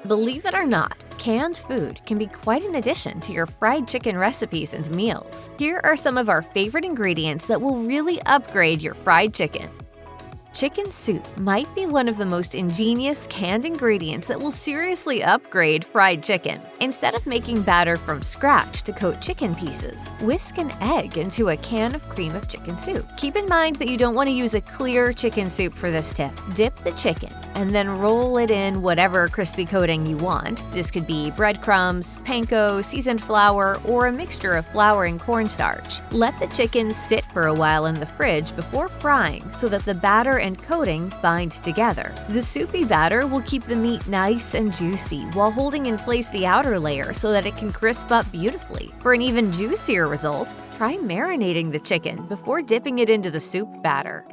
Believe it or not, canned food can be quite an addition to your fried chicken recipes and meals. Here are some of our favorite ingredients that will really upgrade your fried chicken. Chicken soup might be one of the most ingenious canned ingredients that will seriously upgrade fried chicken. Instead of making batter from scratch to coat chicken pieces, whisk an egg into a can of cream of chicken soup. Keep in mind that you don't want to use a clear chicken soup for this tip. Dip the chicken and then roll it in whatever crispy coating you want. This could be breadcrumbs, panko, seasoned flour, or a mixture of flour and cornstarch. Let the chicken sit for a while in the fridge before frying so that the batter and coating bind together. The soupy batter will keep the meat nice and juicy while holding in place the outer layer so that it can crisp up beautifully. For an even juicier result, try marinating the chicken before dipping it into the soup batter.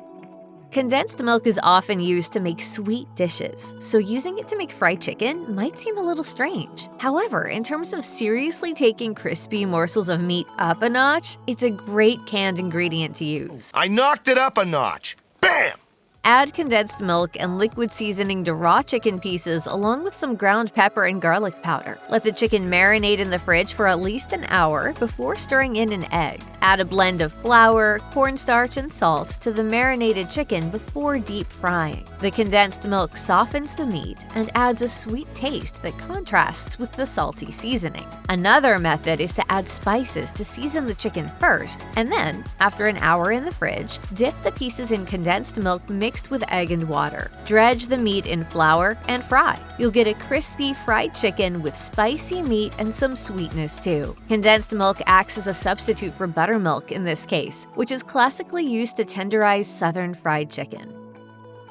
Condensed milk is often used to make sweet dishes, so using it to make fried chicken might seem a little strange. However, in terms of seriously taking crispy morsels of meat up a notch, it's a great canned ingredient to use. I knocked it up a notch. Bam! Add condensed milk and liquid seasoning to raw chicken pieces along with some ground pepper and garlic powder. Let the chicken marinate in the fridge for at least an hour before stirring in an egg. Add a blend of flour, cornstarch, and salt to the marinated chicken before deep frying. The condensed milk softens the meat and adds a sweet taste that contrasts with the salty seasoning. Another method is to add spices to season the chicken first, and then, after an hour in the fridge, dip the pieces in condensed milk mixed with egg and water. Dredge the meat in flour and fry. You'll get a crispy fried chicken with spicy meat and some sweetness too. Condensed milk acts as a substitute for buttermilk in this case, which is classically used to tenderize Southern fried chicken.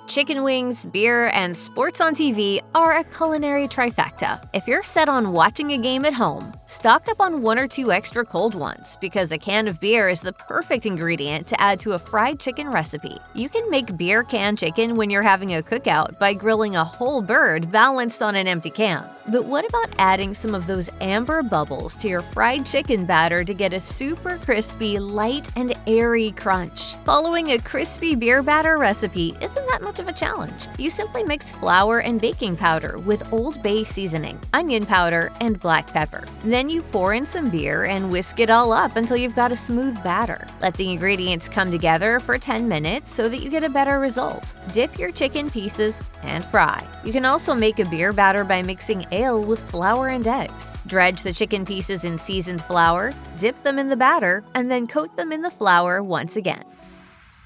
Chicken wings, beer, and sports on TV are a culinary trifecta. If you're set on watching a game at home, stock up on 1 or 2 extra cold ones because a can of beer is the perfect ingredient to add to a fried chicken recipe. You can make beer canned chicken when you're having a cookout by grilling a whole bird balanced on an empty can. But what about adding some of those amber bubbles to your fried chicken batter to get a super crispy, light, and airy crunch? Following a crispy beer batter recipe isn't that much of a challenge. You simply mix flour and baking powder with Old Bay seasoning, onion powder, and black pepper. Then you pour in some beer and whisk it all up until you've got a smooth batter. Let the ingredients come together for 10 minutes so that you get a better result. Dip your chicken pieces and fry. You can also make a beer batter by mixing ale with flour and eggs. Dredge the chicken pieces in seasoned flour, dip them in the batter, and then coat them in the flour once again.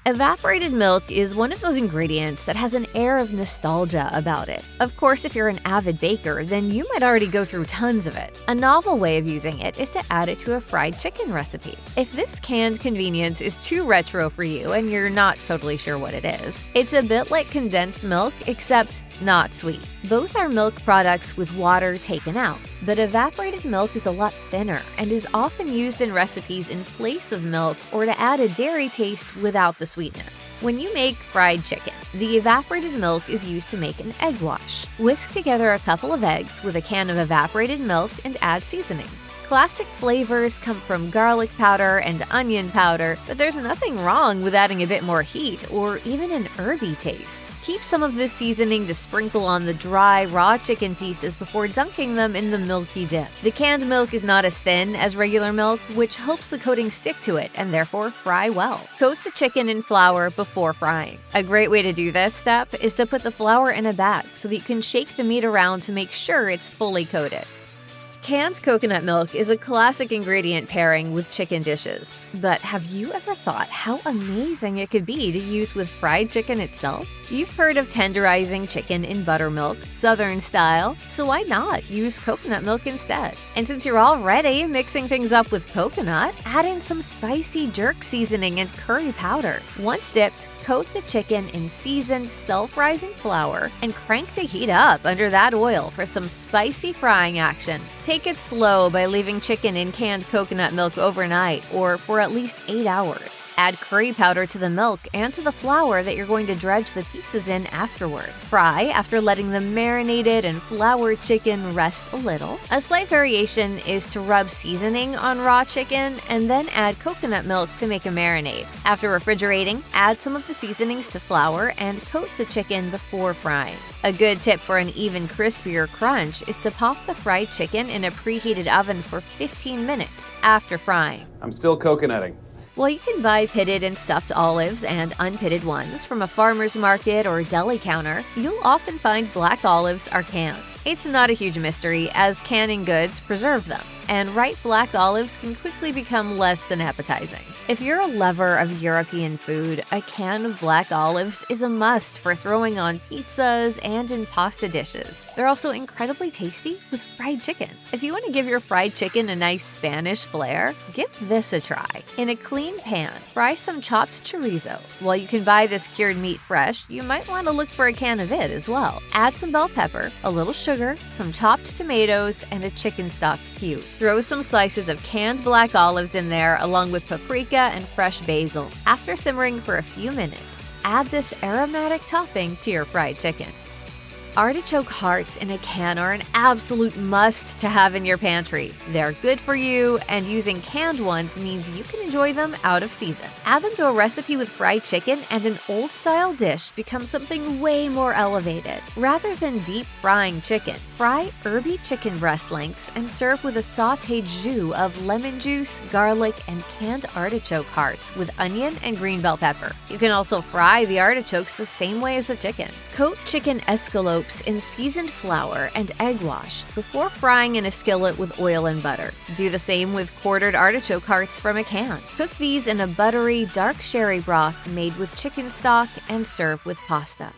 Evaporated milk is one of those ingredients that has an air of nostalgia about it. Of course, if you're an avid baker, then you might already go through tons of it. A novel way of using it is to add it to a fried chicken recipe. If this canned convenience is too retro for you and you're not totally sure what it is, it's a bit like condensed milk, except not sweet. Both are milk products with water taken out, but evaporated milk is a lot thinner and is often used in recipes in place of milk or to add a dairy taste without the sweetness. When you make fried chicken, the evaporated milk is used to make an egg wash. Whisk together a couple of eggs with a can of evaporated milk and add seasonings. Classic flavors come from garlic powder and onion powder, but there's nothing wrong with adding a bit more heat or even an herby taste. Keep some of this seasoning to sprinkle on the dry, raw chicken pieces before dunking them in the milky dip. The canned milk is not as thin as regular milk, which helps the coating stick to it and therefore fry well. Coat the chicken in flour before frying. A great way to do this step is to put the flour in a bag so that you can shake the meat around to make sure it's fully coated. Canned coconut milk is a classic ingredient pairing with chicken dishes. But have you ever thought how amazing it could be to use with fried chicken itself? You've heard of tenderizing chicken in buttermilk, Southern style, so why not use coconut milk instead? And since you're already mixing things up with coconut, add in some spicy jerk seasoning and curry powder. Once dipped, coat the chicken in seasoned, self-rising flour and crank the heat up under that oil for some spicy frying action. Take it slow by leaving chicken in canned coconut milk overnight or for at least 8 hours. Add curry powder to the milk and to the flour that you're going to dredge the pieces in afterward. Fry after letting the marinated and floured chicken rest a little. A slight variation is to rub seasoning on raw chicken and then add coconut milk to make a marinade. After refrigerating, add some of the seasonings to flour and coat the chicken before frying. A good tip for an even crispier crunch is to pop the fried chicken in a preheated oven for 15 minutes after frying. I'm still coconutting. While you can buy pitted and stuffed olives and unpitted ones from a farmer's market or deli counter, you'll often find black olives are canned. It's not a huge mystery, as canning goods preserve them, and ripe black olives can quickly become less than appetizing. If you're a lover of European food, a can of black olives is a must for throwing on pizzas and in pasta dishes. They're also incredibly tasty with fried chicken. If you want to give your fried chicken a nice Spanish flair, give this a try. In a clean pan, fry some chopped chorizo. While you can buy this cured meat fresh, you might want to look for a can of it as well. Add some bell pepper, a little sugar, some chopped tomatoes, and a chicken stock cube. Throw some slices of canned black olives in there along with paprika and fresh basil. After simmering for a few minutes, add this aromatic topping to your fried chicken. Artichoke hearts in a can are an absolute must to have in your pantry. They're good for you, and using canned ones means you can enjoy them out of season. Add them to a recipe with fried chicken and an old-style dish becomes something way more elevated. Rather than deep frying chicken, fry herby chicken breast lengths and serve with a sautéed jus of lemon juice, garlic, and canned artichoke hearts with onion and green bell pepper. You can also fry the artichokes the same way as the chicken. Coat chicken escalopes in seasoned flour and egg wash before frying in a skillet with oil and butter. Do the same with quartered artichoke hearts from a can. Cook these in a buttery, dark sherry broth made with chicken stock and serve with pasta.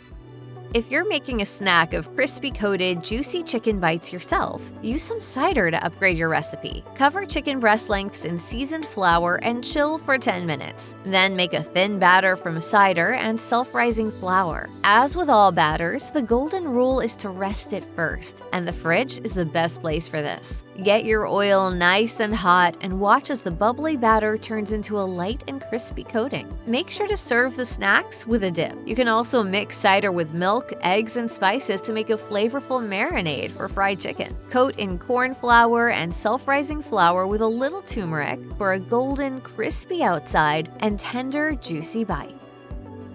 If you're making a snack of crispy-coated, juicy chicken bites yourself, use some cider to upgrade your recipe. Cover chicken breast lengths in seasoned flour and chill for 10 minutes. Then make a thin batter from cider and self-rising flour. As with all batters, the golden rule is to rest it first, and the fridge is the best place for this. Get your oil nice and hot and watch as the bubbly batter turns into a light and crispy coating. Make sure to serve the snacks with a dip. You can also mix cider with milk, eggs, and spices to make a flavorful marinade for fried chicken. Coat in corn flour and self-rising flour with a little turmeric for a golden, crispy outside and tender, juicy bite.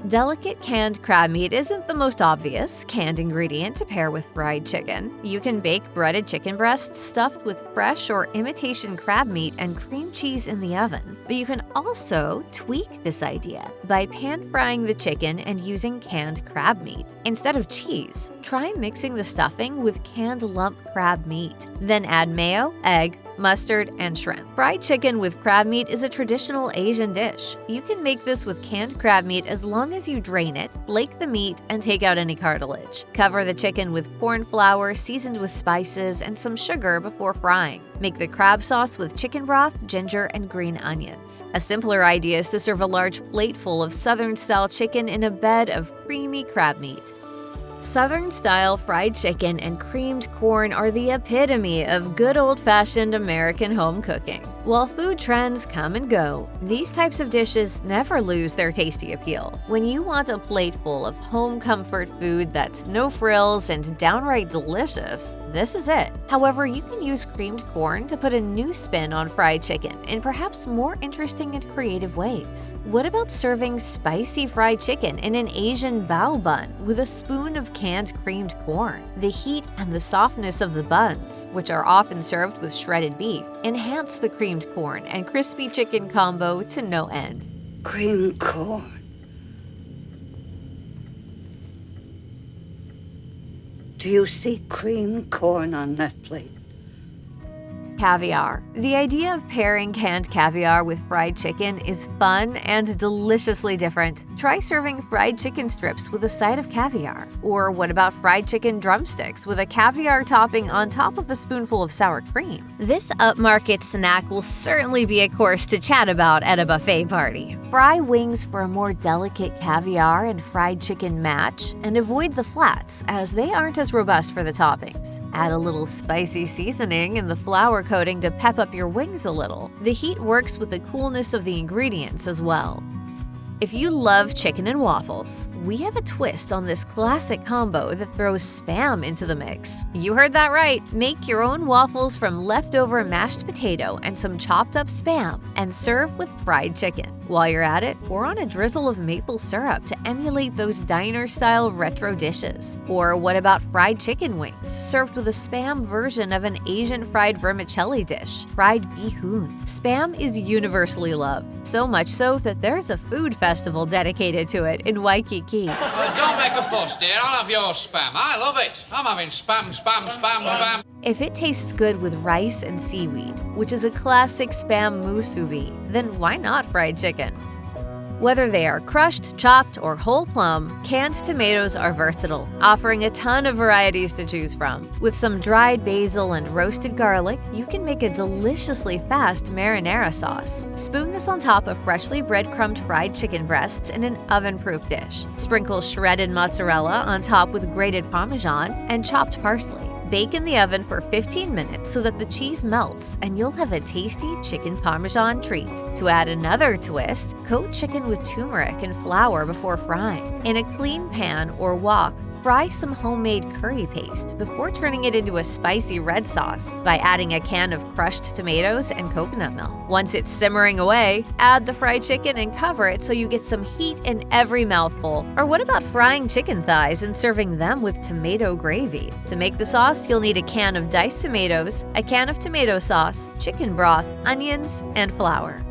Delicate canned crab meat isn't the most obvious canned ingredient to pair with fried chicken. You can bake breaded chicken breasts stuffed with fresh or imitation crab meat and cream cheese in the oven. But you can also tweak this idea by pan-frying the chicken and using canned crab meat. Instead of cheese, try mixing the stuffing with canned lump crab meat. Then add mayo, egg, mustard, and shrimp. Fried chicken with crab meat is a traditional Asian dish. You can make this with canned crab meat as long as you drain it, flake the meat, and take out any cartilage. Cover the chicken with corn flour seasoned with spices and some sugar before frying. Make the crab sauce with chicken broth, ginger, and green onions. A simpler idea is to serve a large plateful of Southern-style chicken in a bed of creamy crab meat. Southern-style fried chicken and creamed corn are the epitome of good old-fashioned American home cooking. While food trends come and go, these types of dishes never lose their tasty appeal. When you want a plate full of home comfort food that's no frills and downright delicious, this is it. However, you can use creamed corn to put a new spin on fried chicken in perhaps more interesting and creative ways. What about serving spicy fried chicken in an Asian bao bun with a spoon of canned creamed corn? The heat and the softness of the buns, which are often served with shredded beef, enhance the creamed corn and crispy chicken combo to no end. Creamed corn. Do you see creamed corn on that plate? Caviar. The idea of pairing canned caviar with fried chicken is fun and deliciously different. Try serving fried chicken strips with a side of caviar. Or what about fried chicken drumsticks with a caviar topping on top of a spoonful of sour cream? This upmarket snack will certainly be a course to chat about at a buffet party. Fry wings for a more delicate caviar and fried chicken match, and avoid the flats as they aren't as robust for the toppings. Add a little spicy seasoning in the flour coating to pep up your wings a little. The heat works with the coolness of the ingredients as well. If you love chicken and waffles, we have a twist on this classic combo that throws Spam into the mix. You heard that right. Make your own waffles from leftover mashed potato and some chopped up Spam and serve with fried chicken. While you're at it, pour on a drizzle of maple syrup to emulate those diner-style retro dishes. Or what about fried chicken wings, served with a Spam version of an Asian fried vermicelli dish, fried bihun? Spam is universally loved, so much so that there's a food festival dedicated to it in Waikiki. Don't make a fuss, dear. I'll have your Spam. I love it. I'm having spam. If it tastes good with rice and seaweed, which is a classic Spam musubi, then why not fried chicken? Whether they are crushed, chopped, or whole plum, canned tomatoes are versatile, offering a ton of varieties to choose from. With some dried basil and roasted garlic, you can make a deliciously fast marinara sauce. Spoon this on top of freshly breadcrumbed fried chicken breasts in an oven-proof dish. Sprinkle shredded mozzarella on top with grated Parmesan and chopped parsley. Bake in the oven for 15 minutes so that the cheese melts, and you'll have a tasty chicken Parmesan treat. To add another twist, coat chicken with turmeric and flour before frying. In a clean pan or wok, fry some homemade curry paste before turning it into a spicy red sauce by adding a can of crushed tomatoes and coconut milk. Once it's simmering away, add the fried chicken and cover it so you get some heat in every mouthful. Or what about frying chicken thighs and serving them with tomato gravy? To make the sauce, you'll need a can of diced tomatoes, a can of tomato sauce, chicken broth, onions, and flour.